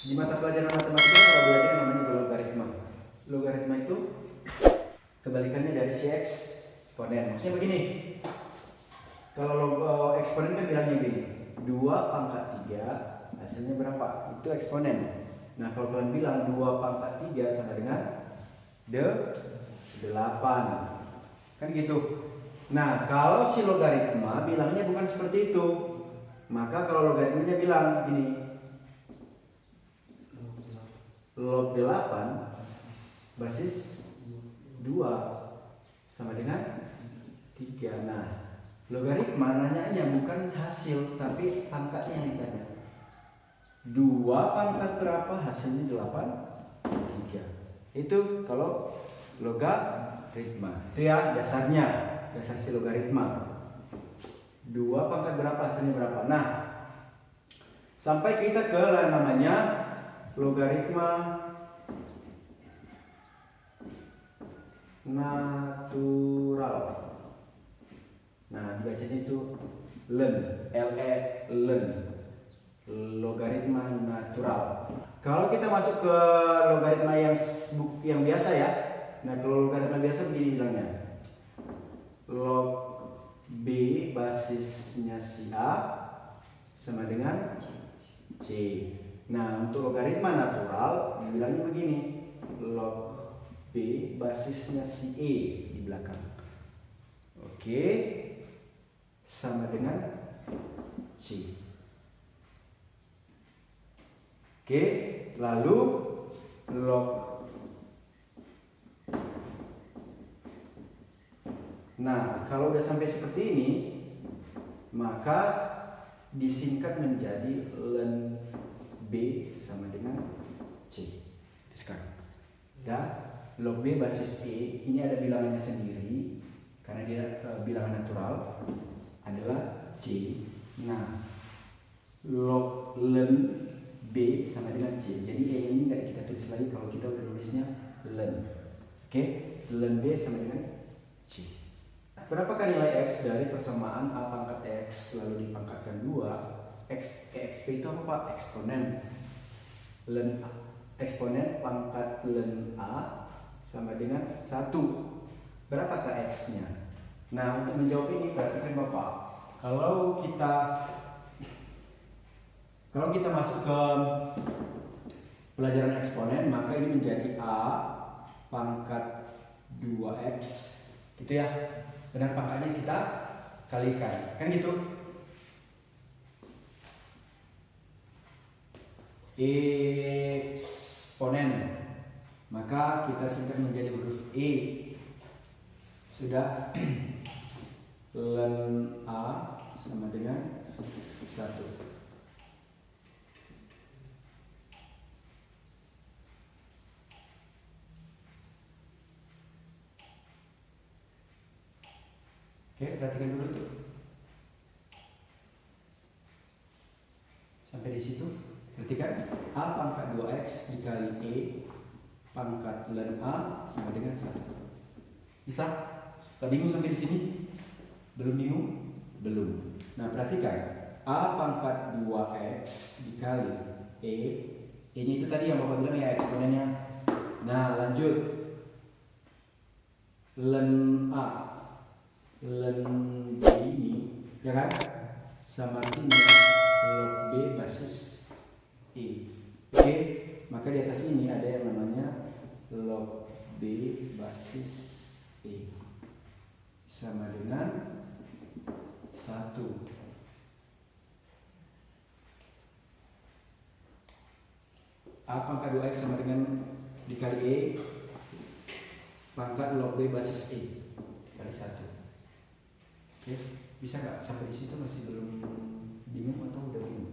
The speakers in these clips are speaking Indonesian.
Di mata pelajaran matematika kita belajar yang namanya logaritma. Logaritma itu kebalikannya dari si eksponen. Maksudnya begini. Kalau eksponen kan bilangnya gini, 2 pangkat 3 hasilnya berapa? Itu eksponen. Nah, kalau kalian bilang 2 pangkat 3 sama dengan 8. Kan gitu. Nah, kalau si logaritma bilangnya bukan seperti itu. Maka kalau logaritmanya bilang gini, log 8 basis 2 sama dengan 3. Nah, logaritma nanyanya bukan hasil, tapi pangkatnya yang ditanya. 2 pangkat berapa hasilnya 8? 3. Itu kalau logaritma. Itu ya dasarnya, dasar si logaritma. 2 pangkat berapa hasilnya berapa. Nah, sampai kita ke namanya logaritma natural. Nah, dibacanya itu len, len, logaritma natural. Kalau kita masuk ke logaritma yang biasa ya. Nah, kalau logaritma biasa begini bilangnya, log B basisnya si A sama dengan C. Nah, untuk logaritma natural dibilangnya begini, log B basisnya si E di belakang. Oke, sama dengan C. Oke, lalu log. Nah, kalau udah sampai seperti ini, maka disingkat menjadi len B sama dengan C. Itu sekarang. Ya, log B basis E ini ada bilangannya sendiri karena dia bilangan natural adalah C. Nah, log len B sama dengan C. Jadi E ini nggak kita tulis lagi kalau kita udah tulisnya len. Oke, len B sama dengan C. Berapakah nilai X dari persamaan A pangkat X lalu dipangkatkan 2? XP itu apa Pak? Eksponen. Len A. Eksponen pangkat len A sama dengan 1. Berapakah X-nya? Nah, untuk menjawab ini perhatikan Bapak. Kalau kita masuk ke pelajaran eksponen, maka ini menjadi A pangkat 2X. Gitu ya. Benar pangkatnya kita kalikan. Kan gitu. Eksponen. Maka kita singkat menjadi huruf E. Sudah. Len A sama dengan 1. Oke, perhatikan dulu tuh. Sampai di situ. Perhatikan, A pangkat 2X dikali E pangkat len A sama dengan 1. Bisa? Gak bingung sampai di sini? Belum bingung? Belum. Nah, perhatikan, A pangkat 2X dikali E. E-nya itu tadi yang Bapak bilang ya, eksponennya. Nah, lanjut. Len A. Len B ini, ya kan? Sama artinya log B basis E. Oke, maka di atas ini ada yang namanya log B basis E sama dengan 1. A pangkat 2X sama dengan dikali E pangkat log B basis E kali 1. Oke, bisa nggak sampai di situ masih belum bingung atau udah bingung?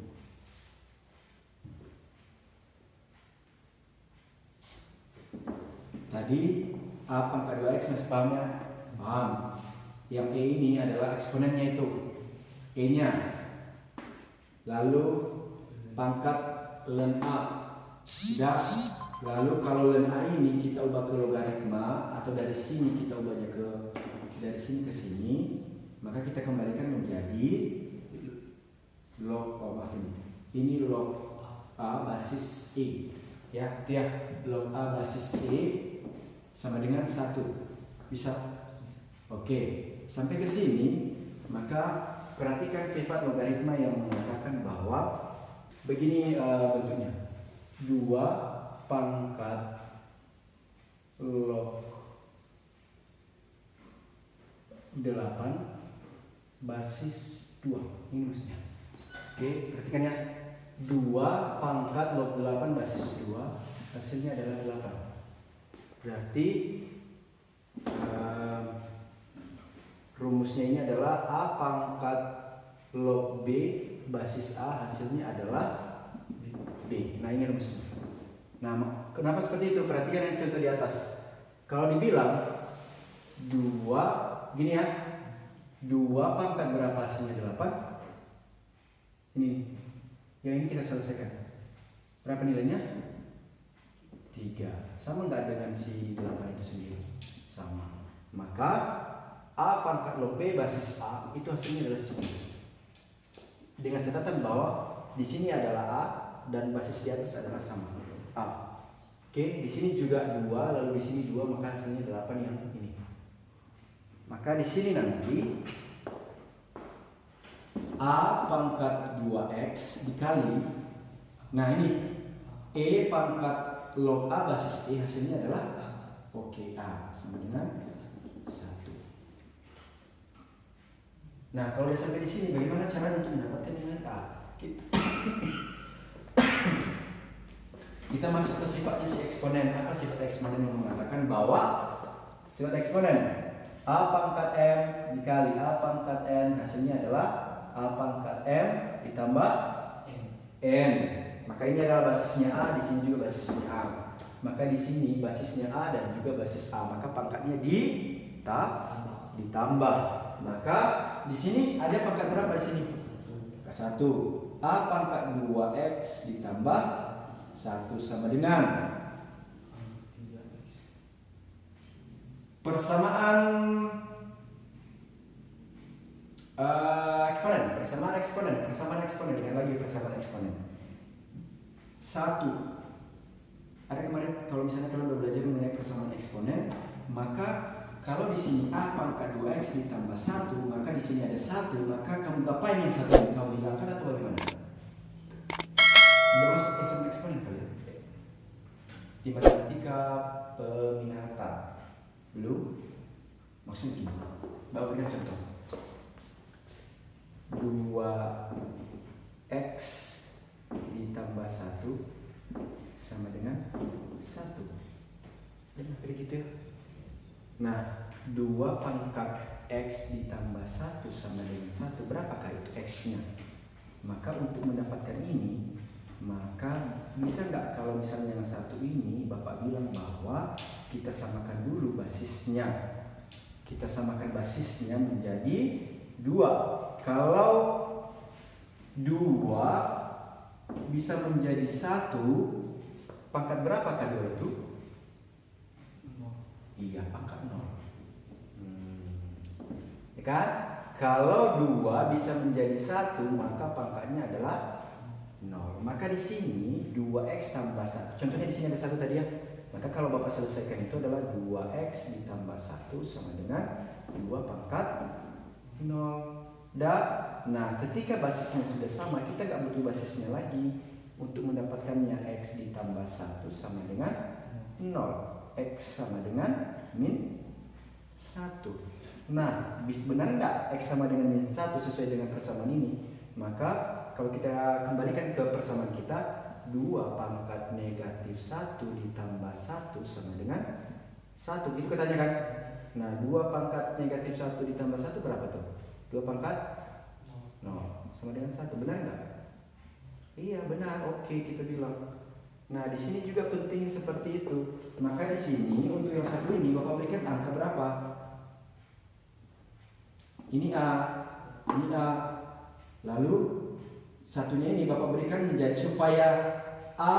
Tadi A pangkat 2X masih paham ya? Paham. Yang E ini adalah eksponennya itu, E-nya. Lalu pangkat len A. Tidak. Lalu kalau len A ini kita ubah ke logaritma atau dari sini kita ubahnya dari sini ke sini, maka kita kembalikan menjadi log, maaf ini log A basis E. Ya, itu ya. Log A basis E sama dengan 1. Bisa? Oke. Sampai ke sini, maka perhatikan sifat logaritma yang mengatakan bahwa begini bentuknya. 2 pangkat log 8 basis 2. Ini maksudnya. Oke, perhatikan ya. 2 pangkat log 8 basis 2 hasilnya adalah 8. Berarti rumusnya ini adalah A pangkat log B basis A hasilnya adalah B. Nah, ini rumusnya. Nah, kenapa seperti itu? Perhatikan yang contoh di atas. Kalau dibilang 2 gini ya, 2 pangkat berapa hasilnya 8? Ini, yang ini kita selesaikan. Berapa nilainya? 3. Sama nggak dengan si 8 itu sendiri? Sama. Maka A pangkat log B basis A itu hasilnya adalah 9. Dengan catatan bahwa di sini adalah A dan basis di atas adalah sama. A. Oke, di sini juga 2, lalu di sini 2, maka hasilnya 8 yang ini. Maka di sini nanti A pangkat 2x dikali, nah ini E pangkat log A basis E hasilnya adalah A sama dengan 1. Nah, kalau udah sampai di sini, bagaimana cara untuk mendapatkan nilai A? Kita masuk ke sifatnya si eksponen. Apa sifat eksponen yang mengatakan bahwa sifat eksponen A pangkat M dikali A pangkat N hasilnya adalah A pangkat M ditambah N. Maka ini adalah basisnya A, di sini juga basisnya A. Maka di sini basisnya A dan juga basis A, maka pangkatnya ditambah. Maka di sini ada pangkat berapa di sini? 1. A pangkat 2x ditambah 1 sama dengan persamaan persamaan eksponen dengan lagi persamaan eksponen. 1. Ada kemarin kalau misalnya kalian udah belajar mengenai persamaan eksponen, maka kalau di sini A pangkat 2x ditambah 1, maka di sini ada 1, maka kamu ngapain yang satu ini? Kamu hilangkan atau bagaimana? Udah masuk persamaan eksponen kalian? Di matematika peminatan belum? Maksudnya gini, Bapak berikan contoh. 2x ditambah 1 sama dengan 1. Dan kayak gitu ya. Nah, 2 pangkat x ditambah 1 sama dengan 1, berapakah itu x-nya? Maka untuk mendapatkan ini, maka bisa nggak kalau misalnya yang satu ini Bapak bilang bahwa kita samakan dulu basisnya. Kita samakan basisnya menjadi 2. Kalau 2 bisa menjadi 1, pangkat berapakah 2 itu? Iya, pangkat 0. Ya kan? Kalau 2 bisa menjadi 1, maka pangkatnya adalah 0. Maka di sini 2x tambah 1. Contohnya di sini ada 1 tadi ya. Maka kalau Bapak selesaikan itu adalah 2x ditambah 1 sama dengan 2 pangkat 0. Nah, ketika basisnya sudah sama, kita nggak butuh basisnya lagi. Untuk mendapatkannya x ditambah 1 sama dengan 0. X sama dengan min 1. Nah, benar nggak x sama dengan min 1 sesuai dengan persamaan ini? Maka kalau kita kembalikan ke persamaan kita, 2 pangkat negatif 1 ditambah 1 sama dengan 1. Itu katanya kan? Nah, 2 pangkat negatif 1 ditambah 1 berapa tuh? 2 pangkat 0 sama dengan 1. Benar nggak? Iya, benar. Oke, kita bilang. Nah, di sini juga penting seperti itu. Maka di sini untuk yang satu ini Bapak berikan angka berapa? Ini A, ini A. Lalu satunya ini Bapak berikan menjadi supaya A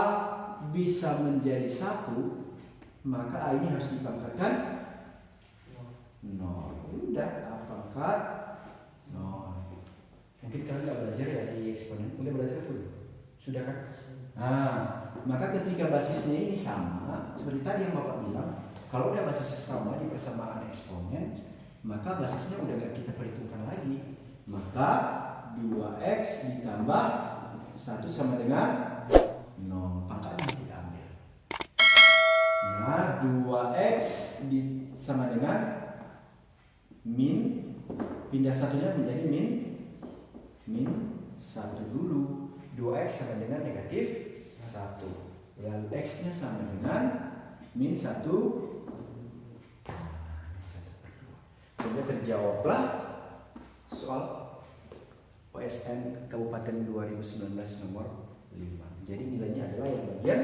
bisa menjadi 1, maka A ini harus dipangkatkan 0. Udah, A pangkat 0. Mungkin kalian nggak belajar ya di eksponen. Udah belajar dulu? Sudah kan? Nah, maka ketika basisnya ini sama, seperti tadi yang Bapak bilang, kalau udah basis sama di persamaan eksponen, maka basisnya udah gak kita perhitungkan lagi. Maka 2x ditambah 1 sama dengan 0. Pangkatnya kita ambil. Nah, 2x sama dengan min, pindah satunya menjadi min 1 dulu. 2x sama dengan negatif 1. Lalu x nya sama dengan min 1. Sehingga terjawablah soal OSN Kabupaten 2019 nomor 5. Jadi nilainya adalah yang bagian